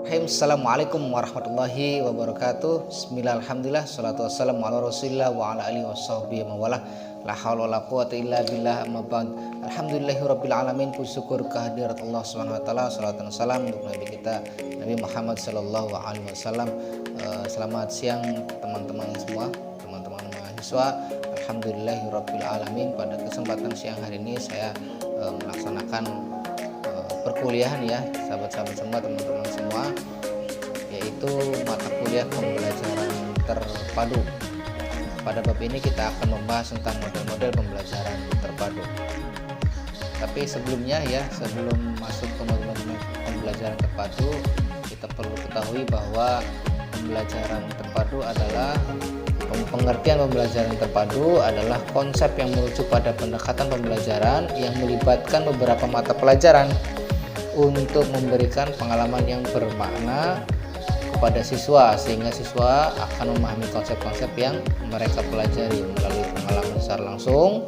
Assalamualaikum warahmatullahi wabarakatuh. Bismillah, alhamdulillah, salatu wassalamu ala rasulillah wa ala alihi wasahbihi mawalah. La hawla wa la quwata illa billah, amma ba'd. Alhamdulillahi rabbil alamin. Puji syukur kehadirat Allah Subhanahu wa taala. Salawat dan salam untuk nabi kita Nabi Muhammad sallallahu alaihi wasallam. Selamat siang teman-teman semua, teman-teman mahasiswa. Alhamdulillahi rabbil alamin. Pada kesempatan siang hari ini saya melaksanakan perkuliahan ya sahabat-sahabat semua, teman-teman semua, yaitu mata kuliah pembelajaran terpadu. Pada bab ini kita akan membahas tentang model-model pembelajaran terpadu. Tapi sebelumnya ya, sebelum masuk ke model pembelajaran terpadu, kita perlu ketahui bahwa pembelajaran terpadu adalah pengertian pembelajaran terpadu adalah konsep yang merujuk pada pendekatan pembelajaran yang melibatkan beberapa mata pelajaran untuk memberikan pengalaman yang bermakna kepada siswa, sehingga siswa akan memahami konsep-konsep yang mereka pelajari melalui pengalaman secara langsung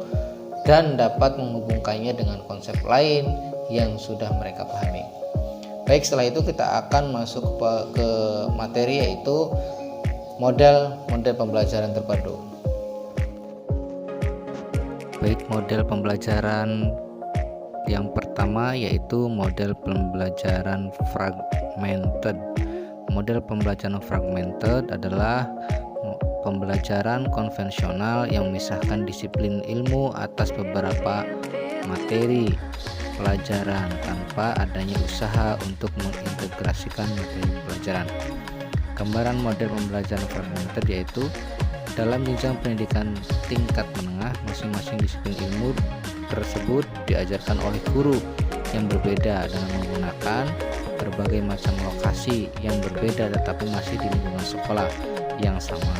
dan dapat menghubungkannya dengan konsep lain yang sudah mereka pahami. Baik, setelah itu kita akan masuk ke materi, yaitu model pembelajaran terpadu. Baik, model pembelajaran yang pertama yaitu model pembelajaran fragmented. Model pembelajaran fragmented adalah pembelajaran konvensional yang memisahkan disiplin ilmu atas beberapa materi pelajaran tanpa adanya usaha untuk mengintegrasikan materi pelajaran. Gambaran model pembelajaran fragmented yaitu dalam jenjang pendidikan tingkat menengah, masing-masing disiplin ilmu tersebut diajarkan oleh guru yang berbeda dengan menggunakan berbagai macam lokasi yang berbeda tetapi masih di lingkungan sekolah yang sama.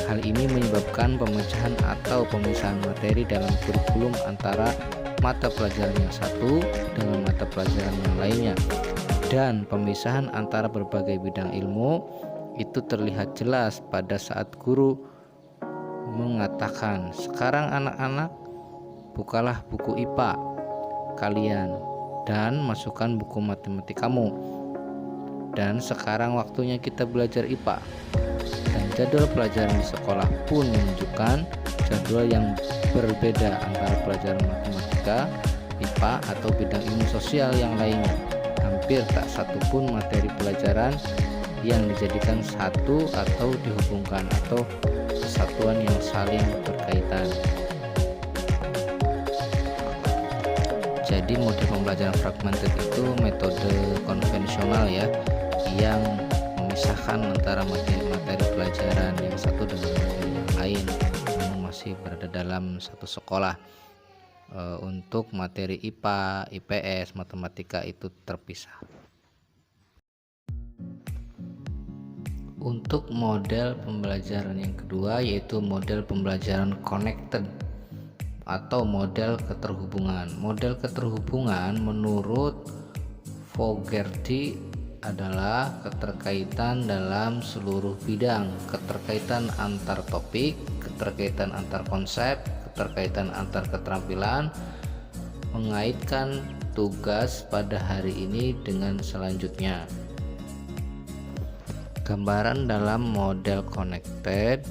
Hal ini menyebabkan pemecahan atau pemisahan materi dalam kurikulum antara mata pelajaran yang satu dengan mata pelajaran yang lainnya, dan pemisahan antara berbagai bidang ilmu itu terlihat jelas pada saat guru mengatakan, "Sekarang anak-anak, bukalah buku IPA kalian dan masukkan buku matematik kamu. Dan sekarang waktunya kita belajar IPA." Dan jadwal pelajaran di sekolah pun menunjukkan jadwal yang berbeda antara pelajaran matematika, IPA, atau bidang ilmu sosial yang lainnya. Hampir tak satu pun materi pelajaran yang dijadikan satu atau dihubungkan atau kesatuan yang saling berkaitan. Jadi model pembelajaran fragmented itu metode konvensional ya, yang memisahkan antara materi pelajaran yang satu dengan materi yang lain, namun masih berada dalam satu sekolah. Untuk materi IPA, IPS, matematika itu terpisah. Untuk model pembelajaran yang kedua yaitu model pembelajaran connected atau model keterhubungan. Model keterhubungan menurut Fogarty adalah keterkaitan dalam seluruh bidang, keterkaitan antar topik, keterkaitan antar konsep, keterkaitan antar keterampilan, mengaitkan tugas pada hari ini dengan selanjutnya. Gambaran dalam model connected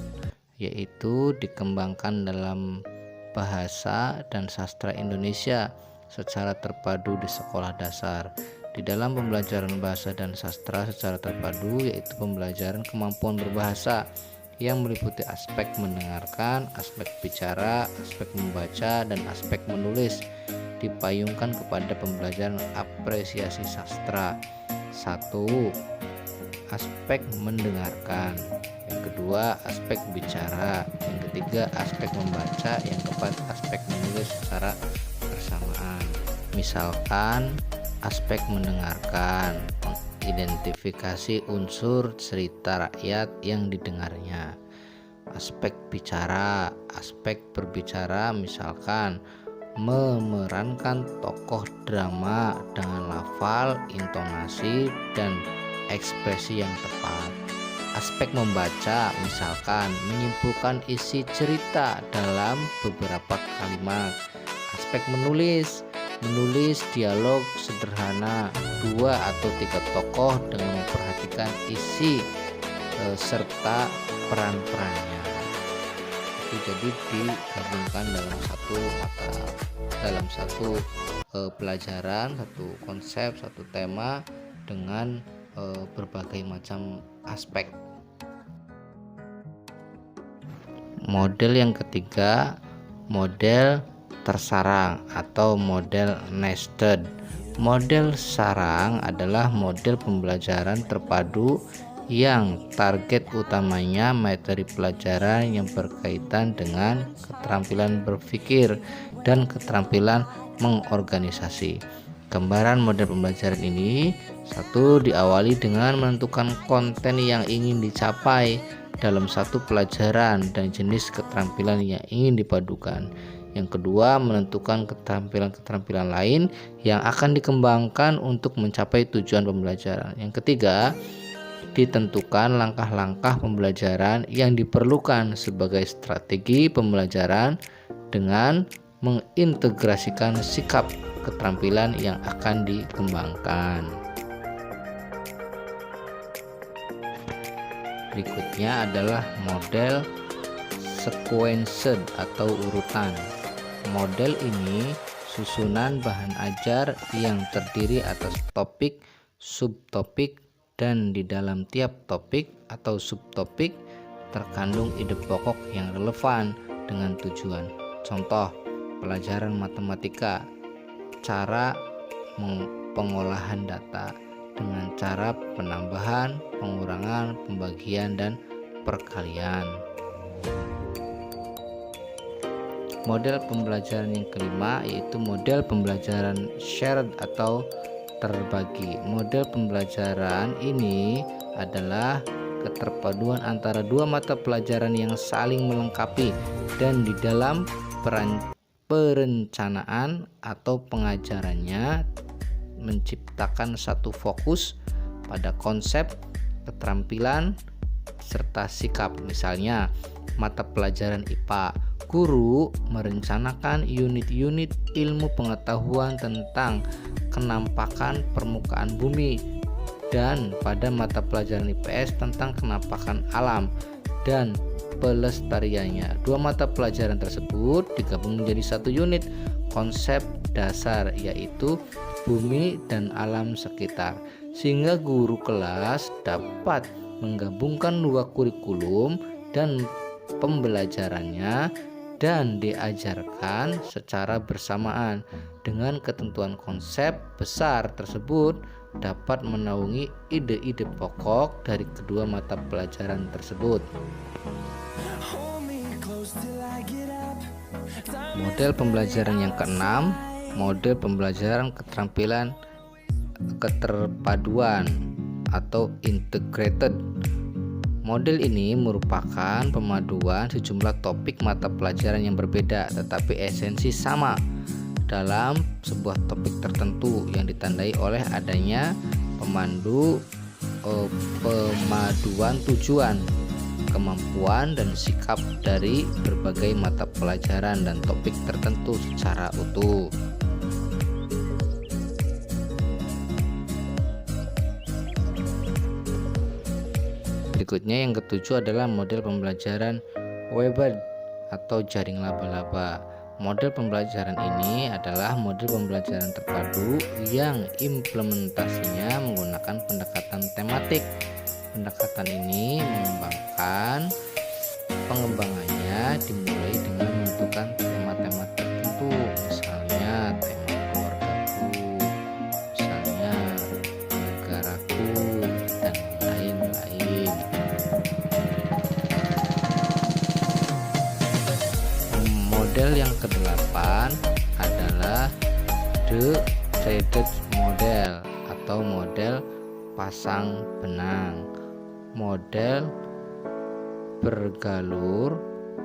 yaitu dikembangkan dalam bahasa dan sastra Indonesia secara terpadu di sekolah dasar. Di dalam pembelajaran bahasa dan sastra secara terpadu yaitu pembelajaran kemampuan berbahasa yang meliputi aspek mendengarkan, aspek bicara, aspek membaca, dan aspek menulis, dipayungkan kepada pembelajaran apresiasi sastra. 1. Aspek mendengarkan, yang kedua aspek bicara, yang ketiga aspek membaca, yang keempat aspek menulis secara bersamaan. Misalkan aspek mendengarkan, mengidentifikasi unsur cerita rakyat yang didengarnya. Aspek bicara, aspek berbicara, misalkan memerankan tokoh drama dengan lafal, intonasi, dan ekspresi yang tepat. Aspek membaca, misalkan menyimpulkan isi cerita dalam beberapa kalimat. Aspek menulis, Menulis dialog sederhana 2 atau 3 tokoh dengan memperhatikan isi serta peran-perannya. Itu jadi digabungkan dalam satu pelajaran, satu konsep, satu tema dengan berbagai macam aspek. Model yang ketiga, model tersarang atau model nested. Model sarang adalah model pembelajaran terpadu yang target utamanya materi pelajaran yang berkaitan dengan keterampilan berpikir dan keterampilan mengorganisasi. Gambaran model pembelajaran ini: 1. Diawali dengan menentukan konten yang ingin dicapai dalam satu pelajaran dan jenis keterampilan yang ingin dipadukan. Yang kedua, menentukan keterampilan-keterampilan lain yang akan dikembangkan untuk mencapai tujuan pembelajaran. Yang ketiga, ditentukan langkah-langkah pembelajaran yang diperlukan sebagai strategi pembelajaran dengan mengintegrasikan sikap keterampilan yang akan dikembangkan. Berikutnya adalah model sequenced atau urutan. Model ini susunan bahan ajar yang terdiri atas topik, subtopik, dan di dalam tiap topik atau subtopik terkandung ide pokok yang relevan dengan tujuan. Contoh, pelajaran matematika, cara pengolahan data dengan cara penambahan, pengurangan, pembagian, dan perkalian. Model pembelajaran yang kelima yaitu model pembelajaran shared atau terbagi. Model pembelajaran ini adalah keterpaduan antara dua mata pelajaran yang saling melengkapi dan di dalam perencanaan atau pengajarannya menciptakan satu fokus pada konsep, keterampilan, serta sikap. Misalnya, mata pelajaran IPA, guru merencanakan unit-unit ilmu pengetahuan tentang kenampakan permukaan bumi, dan pada mata pelajaran IPS tentang kenampakan alam dan pelestariannya. Dua mata pelajaran tersebut digabung menjadi satu unit konsep dasar, yaitu bumi dan alam sekitar, sehingga guru kelas dapat menggabungkan dua kurikulum dan pembelajarannya dan diajarkan secara bersamaan. Dengan ketentuan konsep besar tersebut dapat menaungi ide-ide pokok dari kedua mata pelajaran tersebut. Model pembelajaran yang keenam, model pembelajaran keterampilan keterpaduan atau integrated. Model ini merupakan pemaduan sejumlah topik mata pelajaran yang berbeda tetapi esensi sama dalam sebuah topik tertentu yang ditandai oleh adanya pemaduan tujuan, kemampuan, dan sikap dari berbagai mata pelajaran dan topik tertentu secara utuh. Berikutnya yang ketujuh adalah model pembelajaran Weber atau jaring laba-laba. Model pembelajaran ini adalah model pembelajaran terpadu yang implementasinya menggunakan pendekatan tematik. Pendekatan ini pengembangannya dimulai dengan menentukan tema-tema tertentu, misalnya tema keluargaku, misalnya negaraku, dan lain-lain. Model yang kedelapan adalah the threaded model atau model pasang benang. Model bergalur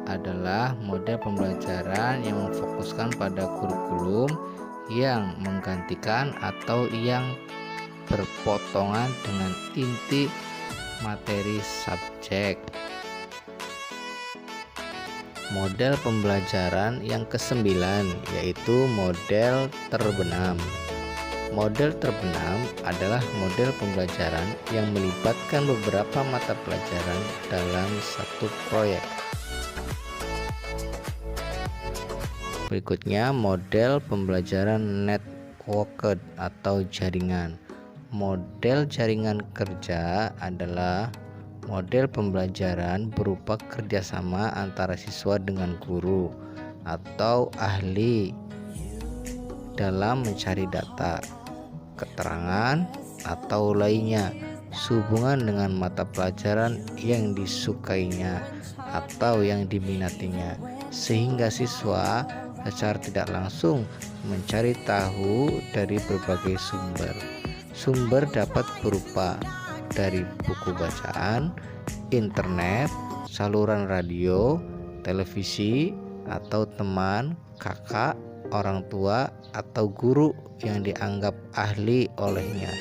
adalah model pembelajaran yang memfokuskan pada kurikulum yang menggantikan atau yang berpotongan dengan inti materi subjek. Model pembelajaran yang kesembilan yaitu model terbenam. Model terbenam adalah model pembelajaran yang melibatkan beberapa mata pelajaran dalam satu proyek. Berikutnya model pembelajaran networked atau jaringan. Model jaringan kerja adalah model pembelajaran berupa kerjasama antara siswa dengan guru atau ahli dalam mencari data, keterangan, atau lainnya sehubungan dengan mata pelajaran yang disukainya atau yang diminatinya, sehingga siswa secara tidak langsung mencari tahu dari berbagai sumber. Sumber dapat berupa dari buku bacaan, internet, saluran radio, televisi, atau teman, kakak, orang tua, atau guru yang dianggap ahli olehnya.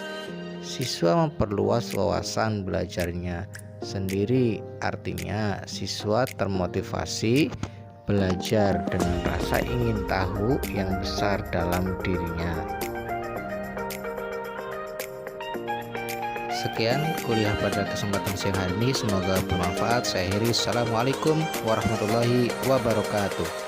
Siswa memperluas wawasan belajarnya sendiri, artinya siswa termotivasi belajar dengan rasa ingin tahu yang besar dalam dirinya. Sekian kuliah pada kesempatan siang hari ini, semoga bermanfaat. Saya Heri, assalamualaikum warahmatullahi wabarakatuh.